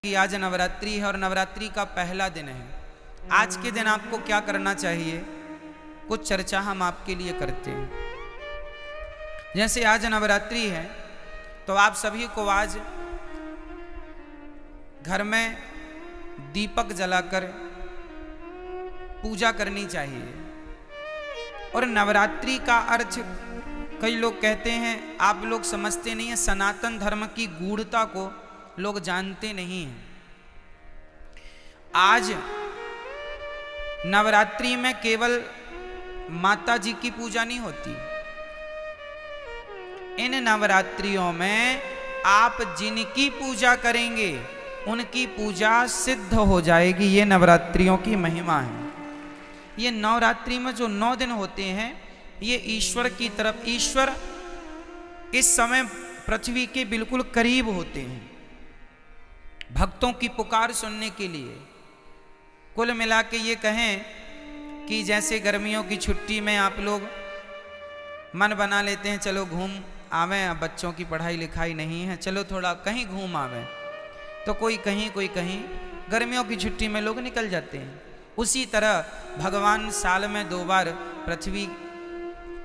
कि आज नवरात्रि है और नवरात्रि का पहला दिन है। आज के दिन आपको क्या करना चाहिए, कुछ चर्चा हम आपके लिए करते हैं। जैसे आज नवरात्रि है तो आप सभी को आज घर में दीपक जलाकर पूजा करनी चाहिए। और नवरात्रि का अर्थ कई लोग कहते हैं, आप लोग समझते नहीं हैं, सनातन धर्म की गूढ़ता को लोग जानते नहीं हैं। आज नवरात्रि में केवल माता जी की पूजा नहीं होती, इन नवरात्रियों में आप जिनकी पूजा करेंगे उनकी पूजा सिद्ध हो जाएगी। ये नवरात्रियों की महिमा है। ये नवरात्रि में जो 9 दिन होते हैं ये ईश्वर की तरफ, ईश्वर इस समय पृथ्वी के बिल्कुल करीब होते हैं भक्तों की पुकार सुनने के लिए। कुल मिला के ये कहें कि जैसे गर्मियों की छुट्टी में आप लोग मन बना लेते हैं, चलो घूम आवें, अब बच्चों की पढ़ाई लिखाई नहीं है, चलो थोड़ा कहीं घूम आवें, तो कोई कहीं कोई कहीं गर्मियों की छुट्टी में लोग निकल जाते हैं। उसी तरह भगवान साल में 2 बार पृथ्वी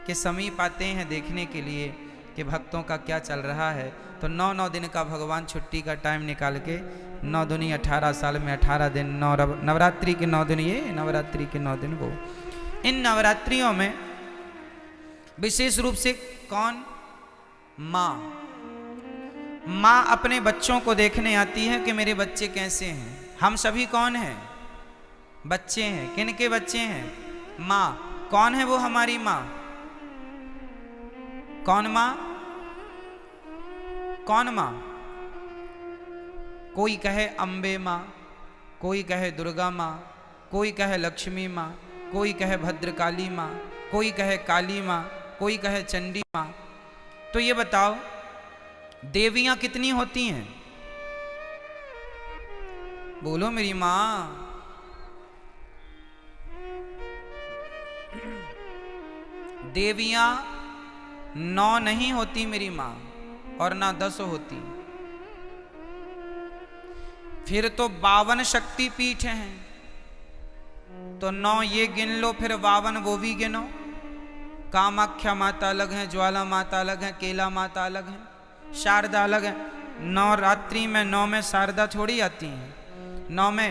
के समीप आते हैं देखने के लिए कि भक्तों का क्या चल रहा है। तो 9 दिन का भगवान छुट्टी का टाइम निकाल के 9 दूनी 18 साल में 18 दिन, नवरात्रि के 9 दिन ये, नवरात्रि के 9 दिन वो। इन नवरात्रियों में विशेष रूप से कौन, माँ अपने बच्चों को देखने आती है कि मेरे बच्चे कैसे हैं। हम सभी कौन हैं, बच्चे हैं। किन के बच्चे हैं, माँ। कौन है वो हमारी माँ, कौन माँ, कौन माँ। कोई कहे अम्बे माँ, कोई कहे दुर्गा माँ, कोई कहे लक्ष्मी माँ, कोई कहे भद्रकाली माँ, कोई कहे काली माँ, कोई कहे चंडी माँ। तो ये बताओ देवियां कितनी होती हैं, बोलो मेरी माँ। देवियां 9 नहीं होती मेरी माँ, और ना 10 होती। फिर तो 52 शक्ति पीठ हैं, तो 9 ये गिन लो, फिर 52 वो भी गिनो। कामाख्या माता अलग हैं, ज्वाला माता अलग हैं, केला माता अलग हैं, शारदा अलग है। नवरात्रि में 9 में शारदा थोड़ी आती हैं, 9 में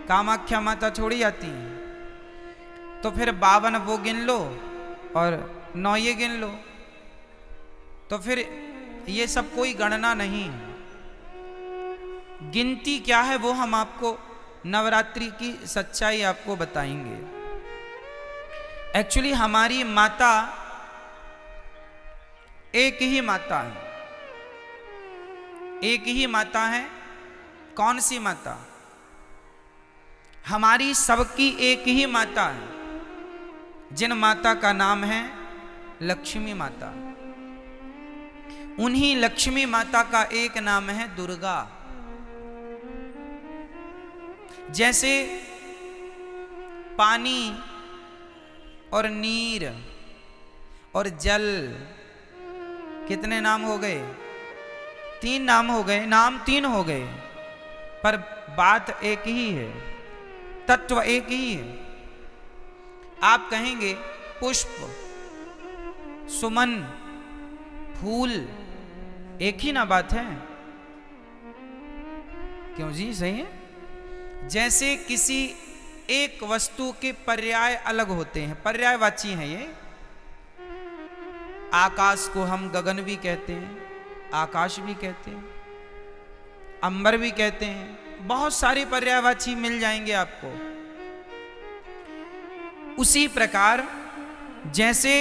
कामाख्या माता थोड़ी आती हैं। तो फिर 52 वो गिन लो और 9 ये गिन लो, तो फिर ये सब कोई गणना नहीं है। गिनती क्या है वो हम आपको नवरात्रि की सच्चाई आपको बताएंगे। एक्चुअली हमारी माता एक ही माता है, एक ही माता है। कौन सी माता, हमारी सबकी एक ही माता है, जिन माता का नाम है लक्ष्मी माता। उन्हीं लक्ष्मी माता का एक नाम है दुर्गा। जैसे पानी और नीर और जल, कितने नाम हो गए, 3 नाम हो गए, नाम 3 हो गए, पर बात एक ही है, तत्व एक ही है। आप कहेंगे पुष्प, सुमन, फूल, एक ही ना बात है, क्यों जी, सही है। जैसे किसी एक वस्तु के पर्याय अलग होते हैं, पर्यायवाची हैं ये। आकाश को हम गगन भी कहते हैं, आकाश भी कहते हैं, अंबर भी कहते हैं, बहुत सारे पर्यायवाची मिल जाएंगे आपको। उसी प्रकार जैसे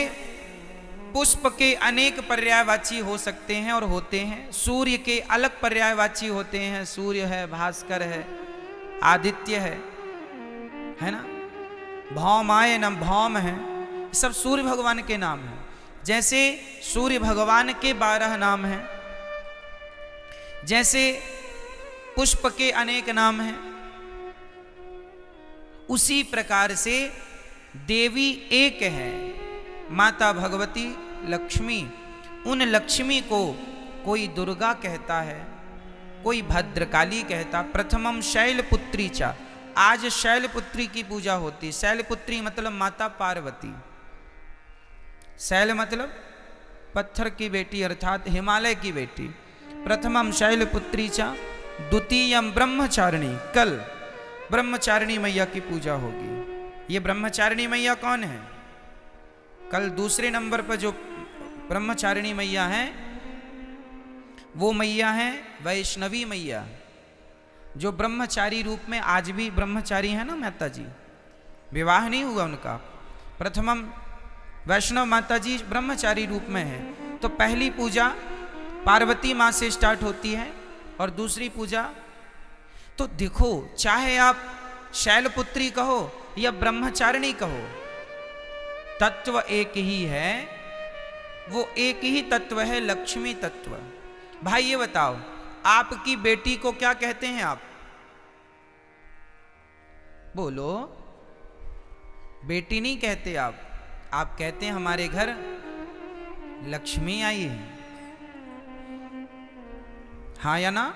पुष्प के अनेक पर्यायवाची हो सकते हैं और होते हैं, सूर्य के अलग पर्यायवाची होते हैं, सूर्य है, भास्कर है, आदित्य है ना, भौमाय नम भौम है, सब सूर्य भगवान के नाम हैं। जैसे सूर्य भगवान के 12 नाम हैं, जैसे पुष्प के अनेक नाम हैं, उसी प्रकार से देवी एक है, माता भगवती लक्ष्मी। उन लक्ष्मी को कोई दुर्गा कहता है, कोई भद्रकाली कहता। प्रथमम शैलपुत्री चा, आज शैलपुत्री की पूजा होती। शैलपुत्री मतलब माता पार्वती। शैल मतलब पत्थर की बेटी अर्थात हिमालय की बेटी। प्रथमम शैलपुत्री चा द्वितीयम ब्रह्मचारिणी, कल ब्रह्मचारिणी मैया की पूजा होगी। ये ब्रह्मचारिणी मैया कौन है? कल दूसरे नंबर पर जो ब्रह्मचारिणी मैया है वो मैया है वैष्णवी मैया, जो ब्रह्मचारी रूप में आज भी ब्रह्मचारी है ना माता जी, विवाह नहीं हुआ उनका। प्रथमम वैष्णव माता जी ब्रह्मचारी रूप में है। तो पहली पूजा पार्वती माँ से स्टार्ट होती है और दूसरी पूजा, तो देखो चाहे आप शैलपुत्री कहो या ब्रह्मचारिणी कहो, तत्व एक ही है। वो एक ही तत्व है, लक्ष्मी तत्व। भाई ये बताओ, आपकी बेटी को क्या कहते हैं आप? बोलो। बेटी नहीं कहते आप कहते हैं हमारे घर लक्ष्मी आई है। हाँ या ना?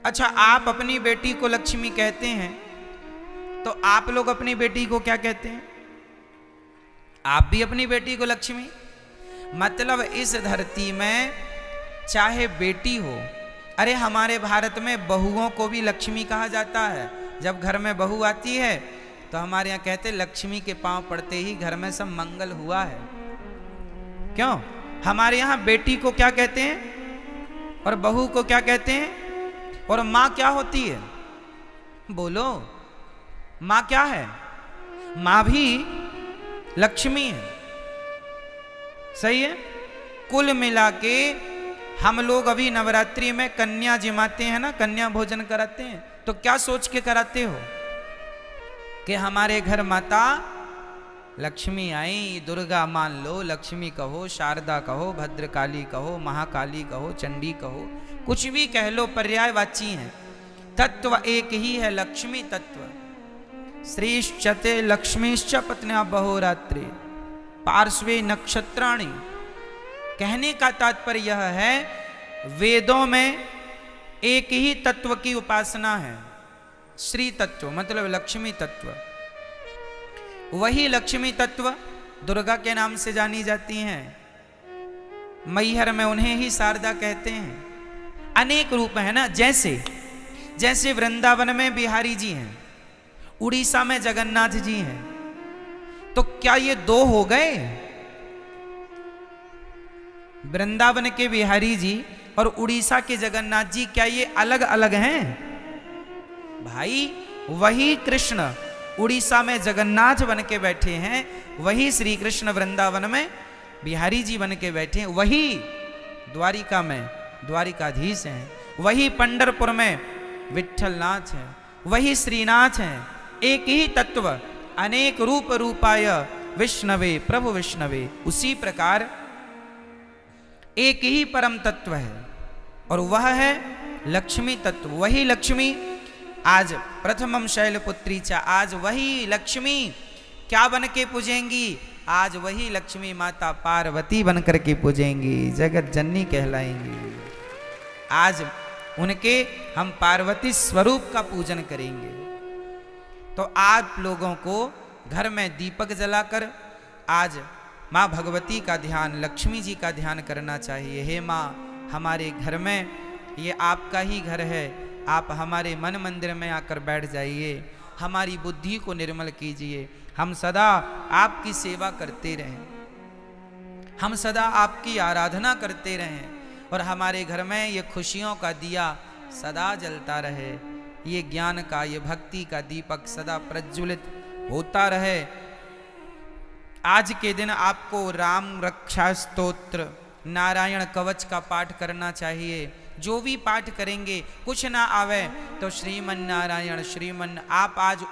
अच्छा, आप अपनी बेटी को लक्ष्मी कहते हैं, तो आप लोग अपनी बेटी को क्या कहते हैं? आप भी अपनी बेटी को लक्ष्मी। मतलब इस धरती में चाहे बेटी हो, अरे हमारे भारत में बहुओं को भी लक्ष्मी कहा जाता है। जब घर में बहू आती है तो हमारे यहाँ कहते लक्ष्मी के पांव पड़ते ही घर में सब मंगल हुआ है। क्यों? हमारे यहाँ बेटी को क्या कहते हैं और बहू को क्या कहते हैं? और माँ क्या होती है? बोलो, माँ क्या है? माँ भी लक्ष्मी है। सही है। कुल मिला के हम लोग अभी नवरात्रि में कन्या जिमाते हैं ना, कन्या भोजन कराते हैं, तो क्या सोच के कराते हो कि हमारे घर माता लक्ष्मी आई। दुर्गा मान लो, लक्ष्मी कहो, शारदा कहो, भद्रकाली कहो, महाकाली कहो, चंडी कहो, कुछ भी कह लो, पर्यायवाची हैं। तत्व एक ही है, लक्ष्मी तत्व। श्रीश्चते लक्ष्मीश्च पत्न्या बहोरात्रि पार्श्वे नक्षत्राणि। कहने का तात्पर्य यह है, वेदों में एक ही तत्व की उपासना है, श्री तत्व मतलब लक्ष्मी तत्व। वही लक्ष्मी तत्व दुर्गा के नाम से जानी जाती हैं। मैहर में उन्हें ही शारदा कहते हैं। अनेक रूप है ना, जैसे वृंदावन में बिहारी जी हैं, उड़ीसा में जगन्नाथ जी हैं, तो क्या ये दो हो गए? वृंदावन के बिहारी जी और उड़ीसा के जगन्नाथ जी क्या ये अलग अलग हैं? भाई वही कृष्ण उड़ीसा में जगन्नाथ बन के बैठे हैं, वही श्री कृष्ण वृंदावन में बिहारी जी बन के बैठे हैं, वही द्वारिका में द्वारिकाधीश हैं, वही पंढरपुर में विठ्ठलनाथ हैं, वही श्रीनाथ हैं। एक ही तत्व, अनेक रूप रूपाय विष्णवे प्रभु विष्णवे। उसी प्रकार एक ही परम तत्व है और वह है लक्ष्मी तत्व। वही लक्ष्मी आज प्रथमम शैलपुत्री चा, आज वही लक्ष्मी क्या बन के पूजेंगी? आज वही लक्ष्मी माता पार्वती बन करके पूजेंगी, जगत जननी कहलाएंगी। आज उनके हम पार्वती स्वरूप का पूजन करेंगे। तो आप लोगों को घर में दीपक जलाकर आज माँ भगवती का ध्यान, लक्ष्मी जी का ध्यान करना चाहिए। हे माँ, हमारे घर में ये आपका ही घर है, आप हमारे मन मंदिर में आकर बैठ जाइए, हमारी बुद्धि को निर्मल कीजिए, हम सदा आपकी सेवा करते रहें, हम सदा आपकी आराधना करते रहें और हमारे घर में ये खुशियों का दिया सदा जलता रहे, ये ज्ञान का, ये भक्ति का दीपक सदा प्रज्वलित होता रहे। आज के दिन आपको राम रक्षा स्तोत्र, नारायण कवच का पाठ करना चाहिए। जो भी पाठ करेंगे, कुछ ना आवे तो श्रीमन नारायण आप आज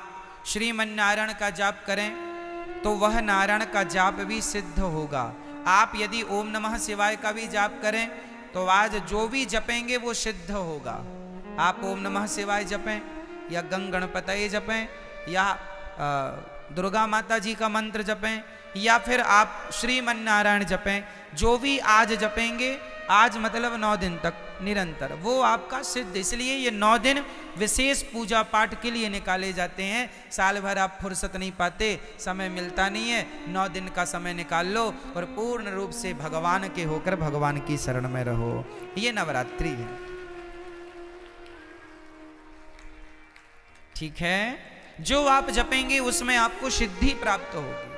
श्रीमन नारायण का जाप करें तो वह नारायण का जाप भी सिद्ध होगा। आप यदि ओम नमः शिवाय का भी जाप करें तो आज जो भी जपेंगे वो सिद्ध होगा। आप ओम नमः शिवाय जपें या गंग गणपतये जपें या दुर्गा माता जी का मंत्र जपें या फिर आप श्रीमन नारायण जपें, जो भी आज जपेंगे आज मतलब 9 दिन तक निरंतर, वो आपका सिद्ध। इसलिए ये 9 दिन विशेष पूजा पाठ के लिए निकाले जाते हैं। साल भर आप फुर्सत नहीं पाते, समय मिलता नहीं है, 9 दिन का समय निकाल लो और पूर्ण रूप से भगवान के होकर भगवान की शरण में रहो। ये नवरात्रि है। ठीक है, जो आप जपेंगे उसमें आपको सिद्धि प्राप्त होगी।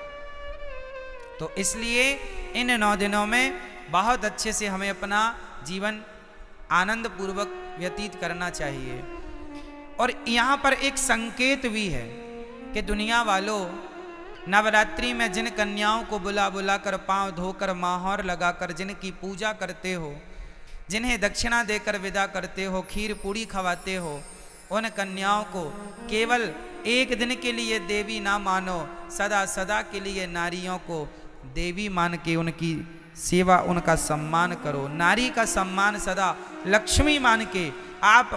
तो इसलिए इन 9 दिनों में बहुत अच्छे से हमें अपना जीवन आनंद पूर्वक व्यतीत करना चाहिए। और यहाँ पर एक संकेत भी है कि दुनिया वालों, नवरात्रि में जिन कन्याओं को बुला बुला कर, पांव धोकर, माहौर लगाकर जिनकी पूजा करते हो, जिन्हें दक्षिणा देकर विदा करते हो, खीर पूड़ी खवाते हो, उन कन्याओं को केवल एक दिन के लिए देवी ना मानो, सदा सदा के लिए नारियों को देवी मान के उनकी सेवा, उनका सम्मान करो। नारी का सम्मान सदा लक्ष्मी मान के आप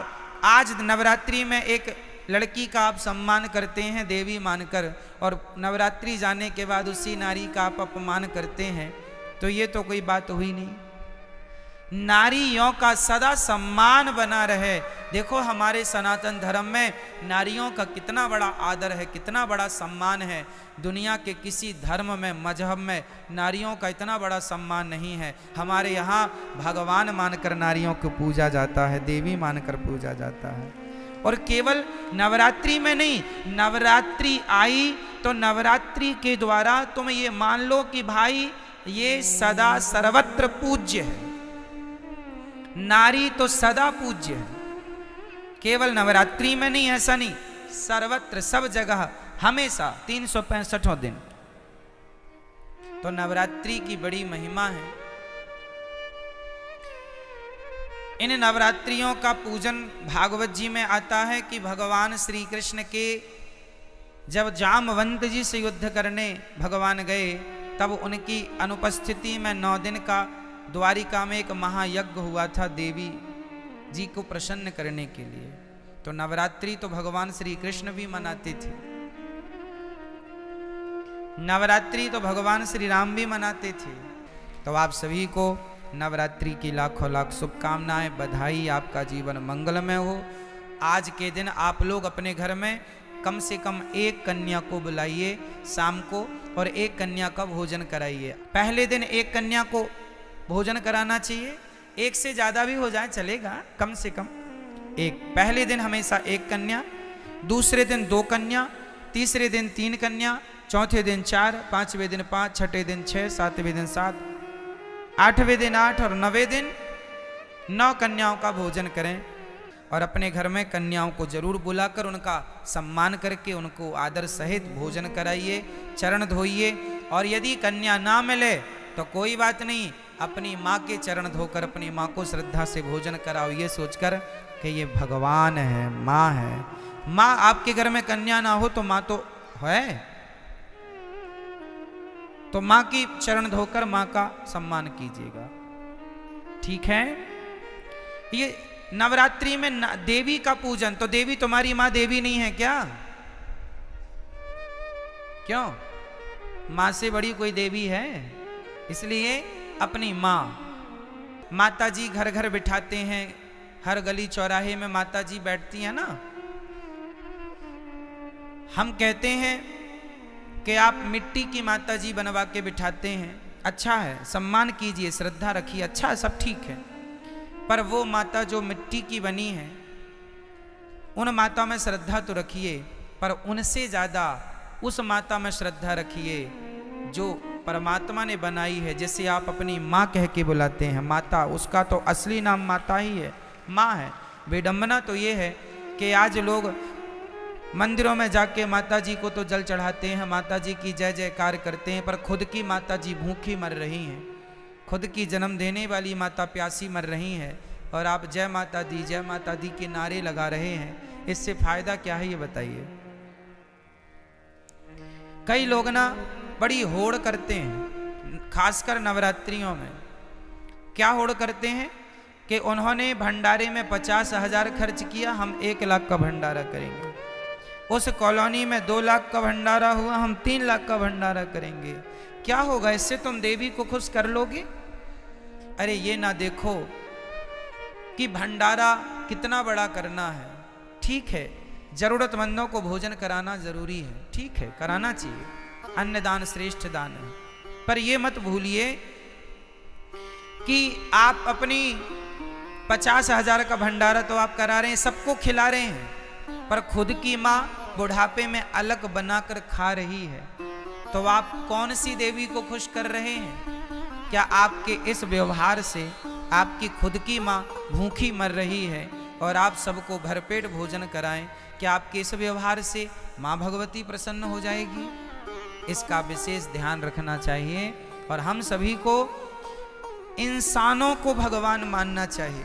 आज नवरात्रि में एक लड़की का आप सम्मान करते हैं देवी मानकर, और नवरात्रि जाने के बाद उसी नारी का आप अपमान करते हैं, तो ये तो कोई बात हुई नहीं। नारियों का सदा सम्मान बना रहे। देखो हमारे सनातन धर्म में नारियों का कितना बड़ा आदर है, कितना बड़ा सम्मान है। दुनिया के किसी धर्म में, मजहब में नारियों का इतना बड़ा सम्मान नहीं है। हमारे यहाँ भगवान मानकर नारियों को पूजा जाता है, देवी मानकर पूजा जाता है। और केवल नवरात्रि में नहीं, नवरात्रि आई तो नवरात्रि के द्वारा तुम ये मान लो कि भाई ये सदा सर्वत्र पूज्य है। नारी तो सदा पूज्य है, केवल नवरात्रि में नहीं, ऐसा नहीं, सर्वत्र, सब जगह, हमेशा 365 दिन। तो नवरात्रि की बड़ी महिमा है। इन नवरात्रियों का पूजन भागवत जी में आता है कि भगवान श्री कृष्ण के जब जामवंत जी से युद्ध करने भगवान गए, तब उनकी अनुपस्थिति में 9 दिन का द्वारिका में एक महायज्ञ हुआ था देवी जी को प्रसन्न करने के लिए। तो नवरात्रि तो भगवान श्री कृष्ण भी मनाते थे, नवरात्रि तो भगवान श्री राम भी मनाते थे। तो आप सभी को नवरात्रि की लाखों लाख शुभकामनाएं, बधाई, आपका जीवन मंगलमय हो। आज के दिन आप लोग अपने घर में कम से कम एक कन्या को बुलाइए शाम को, और एक कन्या का भोजन कराइए। पहले दिन एक कन्या को भोजन कराना चाहिए, एक से ज़्यादा भी हो जाए चलेगा, कम से कम एक। पहले दिन हमेशा एक कन्या, दूसरे दिन 2 कन्या, तीसरे दिन 3 कन्या, चौथे दिन 4, 5वें दिन 5, छठे दिन 6, 7वें दिन 7, 8वें दिन 8 और 9वें दिन 9 कन्याओं का भोजन करें। और अपने घर में कन्याओं को जरूर बुलाकर उनका सम्मान करके उनको आदर सहित भोजन कराइए, चरण धोइए। और यदि कन्या ना मिले तो कोई बात नहीं, अपनी माँ के चरण धोकर अपनी माँ को श्रद्धा से भोजन कराओ, ये सोचकर कि ये भगवान है, माँ है। माँ, आपके घर में कन्या ना हो तो माँ तो है, तो माँ की चरण धोकर माँ का सम्मान कीजिएगा। ठीक है। ये नवरात्रि में देवी का पूजन, तो देवी तुम्हारी माँ देवी नहीं है क्या? क्यों? माँ से बड़ी कोई देवी है? इसलिए अपनी माँ, माता जी घर घर बिठाते हैं, हर गली चौराहे में माता जी बैठती हैं ना। हम कहते हैं कि आप मिट्टी की माता जी बनवा के बिठाते हैं, अच्छा है, सम्मान कीजिए, श्रद्धा रखिए, अच्छा है, सब ठीक है। पर वो माता जो मिट्टी की बनी है, उन माता में श्रद्धा तो रखिए, पर उनसे ज़्यादा उस माता में श्रद्धा रखिए जो परमात्मा ने बनाई है, जिसे आप अपनी माँ कह के बुलाते हैं, माता। उसका तो असली नाम माता ही है, माँ है। विडंबना तो ये है कि आज लोग मंदिरों में जाके माता जी को तो जल चढ़ाते हैं, माता जी की जय जयकार करते हैं, पर खुद की माता जी भूखी मर रही हैं, खुद की जन्म देने वाली माता प्यासी मर रही हैं, और आप जय माता दी के नारे लगा रहे हैं। इससे फायदा क्या है ये बताइए। कई लोग ना बड़ी होड़ करते हैं, खासकर नवरात्रियों में। क्या होड़ करते हैं कि उन्होंने भंडारे में 50,000 खर्च किया, हम 1 लाख का भंडारा करेंगे। उस कॉलोनी में 2 लाख का भंडारा हुआ, हम 3 लाख का भंडारा करेंगे। क्या होगा इससे? तुम देवी को खुश कर लोगे? अरे ये ना देखो कि भंडारा कितना बड़ा करना है। ठीक है, जरूरतमंदों को भोजन कराना जरूरी है, ठीक है, कराना चाहिए, अन्नदान श्रेष्ठ दान है। पर ये मत भूलिए कि आप अपनी 50,000 का भंडारा तो आप करा रहे हैं, सबको खिला रहे हैं, पर खुद की माँ बुढ़ापे में अलग बनाकर खा रही है, तो आप कौन सी देवी को खुश कर रहे हैं? क्या आपके इस व्यवहार से आपकी खुद की माँ भूखी मर रही है और आप सबको भरपेट भोजन कराएं, क्या आपके इस व्यवहार से माँ भगवती प्रसन्न हो जाएगी? इसका विशेष ध्यान रखना चाहिए। और हम सभी को इंसानों को भगवान मानना चाहिए।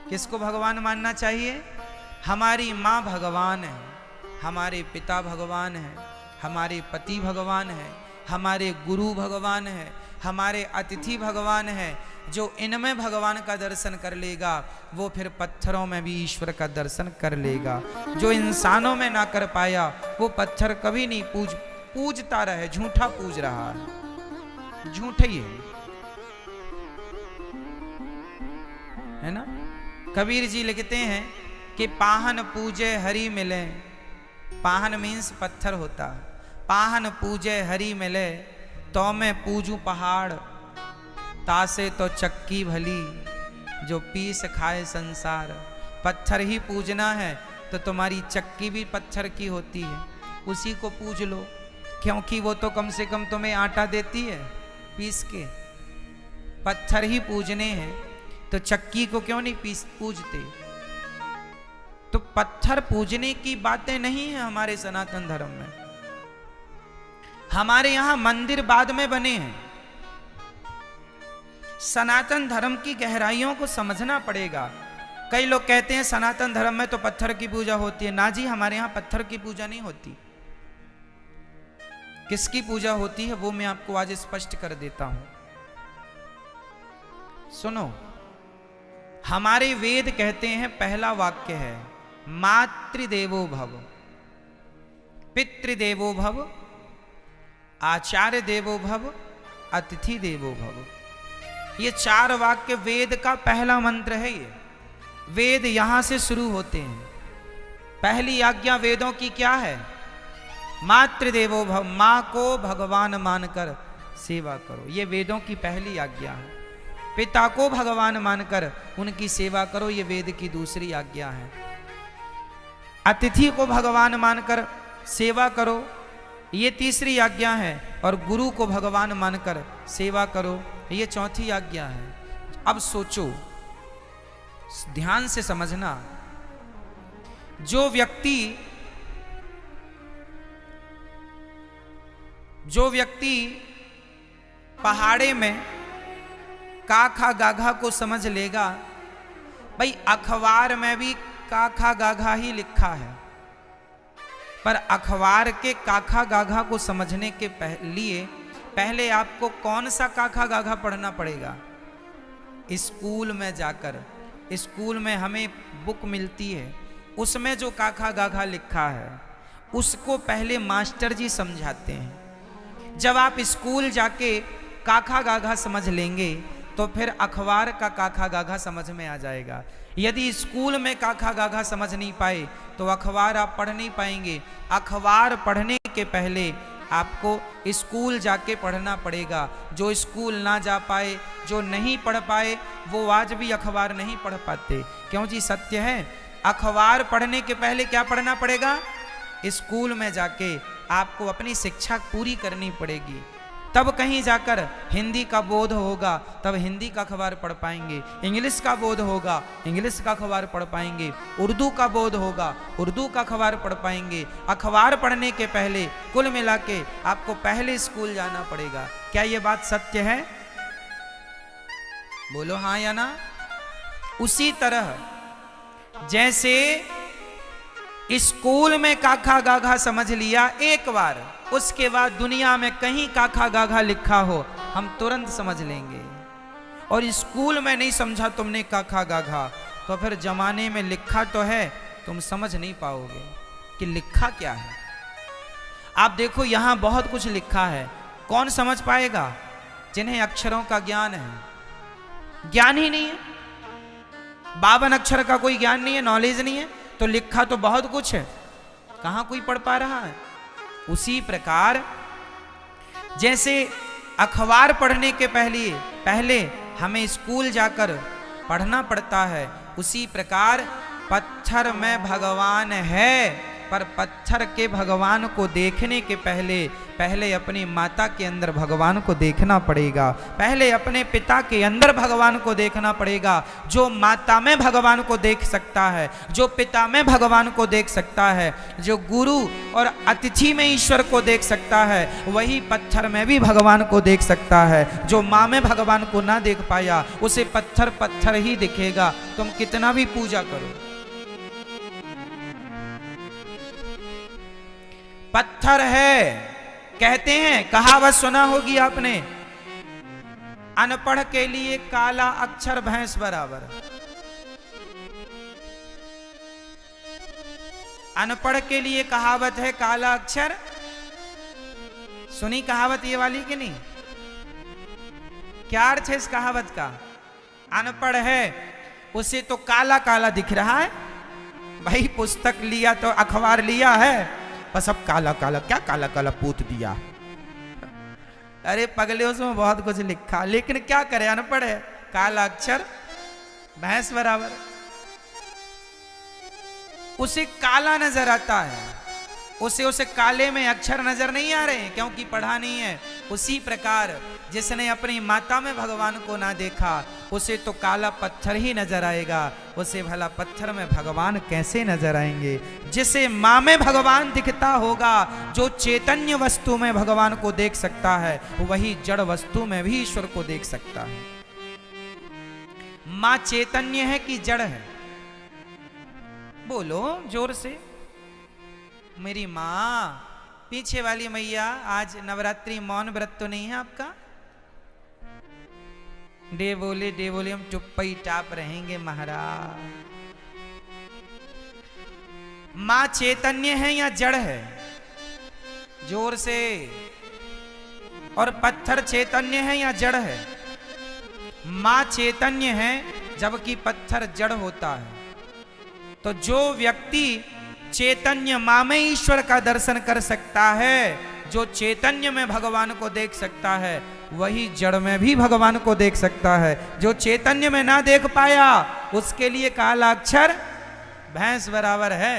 किसको भगवान मानना चाहिए? हमारी माँ भगवान है, हमारे पिता भगवान है, हमारे पति भगवान है, हमारे गुरु भगवान है, हमारे अतिथि भगवान है। जो इनमें भगवान का दर्शन कर लेगा वो फिर पत्थरों में भी ईश्वर का दर्शन कर लेगा। जो इंसानों में ना कर पाया वो पत्थर कभी नहीं पूजता रहे, झूठा पूज रहा है, झूठा ही है ना। कबीर जी लिखते हैं कि पाहन पूजे हरि मिले, पाहन मीन्स पत्थर होता, पाहन पूजे हरि मिले तो मैं पूजू पहाड़, तासे तो चक्की भली जो पीस खाए संसार। पत्थर ही पूजना है तो तुम्हारी चक्की भी पत्थर की होती है, उसी को पूज लो, क्योंकि वो तो कम से कम तुम्हें आटा देती है पीस के। पत्थर ही पूजने हैं तो चक्की को क्यों नहीं पूजते? तो पत्थर पूजने की बातें नहीं है हमारे सनातन धर्म में। हमारे यहां मंदिर बाद में बने हैं। सनातन धर्म की गहराइयों को समझना पड़ेगा। कई लोग कहते हैं सनातन धर्म में तो पत्थर की पूजा होती है। ना जी, हमारे यहां पत्थर की पूजा नहीं होती। किसकी पूजा होती है वो मैं आपको आज स्पष्ट कर देता हूं। सुनो, हमारे वेद कहते हैं, पहला वाक्य है मातृदेवो भव, पितृदेवो भव, आचार्य देवो भव, अतिथि देवो भव। ये 4 वाक्य वेद का पहला मंत्र है। ये वेद यहां से शुरू होते हैं। पहली आज्ञा वेदों की क्या है? मातृदेवो भव, मां को भगवान मानकर सेवा करो, ये वेदों की पहली आज्ञा है। पिता को भगवान मानकर उनकी सेवा करो, ये वेद की दूसरी आज्ञा है। अतिथि को भगवान मानकर सेवा करो, ये तीसरी आज्ञा है। और गुरु को भगवान मानकर सेवा करो, ये चौथी आज्ञा है। अब सोचो, ध्यान से समझना, जो व्यक्ति पहाड़े में काखा गाघा को समझ लेगा, भाई अखबार में भी काखा गाघा ही लिखा है, पर अखबार के काखा गाघा को समझने के लिए पहले आपको कौन सा काखा गाघा पढ़ना पड़ेगा? स्कूल में जाकर, स्कूल में हमें बुक मिलती है, उसमें जो काखा गाघा लिखा है उसको पहले मास्टर जी समझाते हैं। जब आप स्कूल जाके काखा गाघा समझ लेंगे तो फिर अखबार का काखा गाघा समझ में आ जाएगा। यदि स्कूल में काखा गाघा समझ नहीं पाए तो अखबार आप पढ़ नहीं पाएंगे। अखबार पढ़ने के पहले आपको स्कूल जाके पढ़ना पड़ेगा। जो स्कूल ना जा पाए, जो नहीं पढ़ पाए, वो आज भी अखबार नहीं पढ़ पाते। क्यों जी? सत्य है। अखबार पढ़ने के पहले क्या पढ़ना पड़ेगा? स्कूल में जाके आपको अपनी शिक्षा पूरी करनी पड़ेगी, तब कहीं जाकर हिंदी का बोध होगा, तब हिंदी का अखबार पढ़ पाएंगे। इंग्लिश का बोध होगा, इंग्लिश का अखबार पढ़ पाएंगे। उर्दू का बोध होगा, उर्दू का अखबार पढ़ पाएंगे। अखबार पढ़ने के पहले कुल मिला के आपको पहले स्कूल जाना पड़ेगा। क्या ये बात सत्य है? बोलो हाँ या ना। उसी तरह जैसे स्कूल में काखा गाघा समझ लिया एक बार, उसके बाद दुनिया में कहीं काखा गाघा लिखा हो हम तुरंत समझ लेंगे। और स्कूल में नहीं समझा तुमने काखा गाघा तो फिर जमाने में लिखा तो है, तुम समझ नहीं पाओगे कि लिखा क्या है। आप देखो यहां बहुत कुछ लिखा है, कौन समझ पाएगा? जिन्हें अक्षरों का ज्ञान है, ज्ञान ही नहीं है, 52 अक्षर का कोई ज्ञान नहीं है, नॉलेज नहीं है, तो लिखा तो बहुत कुछ है, कहां कोई पढ़ पा रहा है। उसी प्रकार जैसे अखबार पढ़ने के पहले हमें स्कूल जाकर पढ़ना पड़ता है, उसी प्रकार पत्थर में भगवान है, पर पत्थर के भगवान को देखने के पहले अपनी माता के अंदर भगवान को देखना पड़ेगा, पहले अपने पिता के अंदर भगवान को देखना पड़ेगा। जो माता में भगवान को देख सकता है, जो पिता में भगवान को देख सकता है, जो गुरु और अतिथि में ईश्वर को देख सकता है, वही पत्थर में भी भगवान को देख सकता है। जो माँ में भगवान को ना देख पाया, उसे पत्थर पत्थर ही दिखेगा, तुम कितना भी पूजा करो। पत्थर है, कहते हैं, कहावत सुना होगी आपने, अनपढ़ के लिए काला अक्षर भैंस बराबर। अनपढ़ के लिए कहावत है काला अक्षर, सुनी कहावत ये वाली कि नहीं? क्या अर्थ है इस कहावत का? अनपढ़ है उसे तो काला काला दिख रहा है, भाई पुस्तक लिया तो अखबार लिया है, बस अब काला काला, क्या काला काला पूत दिया। अरे पगले, उसमें बहुत कुछ लिखा, लेकिन क्या करे, अनपढ़ है, काला अक्षर भैंस बराबर। उसे काला नजर आता है, उसे काले में अक्षर नजर नहीं आ रहे, क्योंकि पढ़ा नहीं है। उसी प्रकार जिसने अपनी माता में भगवान को ना देखा, उसे तो काला पत्थर ही नजर आएगा, उसे भला पत्थर में भगवान कैसे नजर आएंगे? जिसे माँ में भगवान दिखता होगा, जो चैतन्य वस्तु में भगवान को देख सकता है, वही जड़ वस्तु में भी ईश्वर को देख सकता है। माँ चैतन्य है कि जड़ है? बोलो जोर से। मेरी माँ, पीछे वाली मैया, आज नवरात्रि मौन व्रत तो नहीं है आपका? डे बोले हम चुप्पा ही टाप रहेंगे महाराज। मां चैतन्य है या जड़ है? जोर से। और पत्थर चैतन्य है या जड़ है? मां चैतन्य है जबकि पत्थर जड़ होता है। तो जो व्यक्ति चैतन्य मां में ईश्वर का दर्शन कर सकता है, जो चैतन्य में भगवान को देख सकता है, वही जड़ में भी भगवान को देख सकता है। जो चैतन्य में ना देख पाया, उसके लिए काला अक्षर भैंस बराबर है।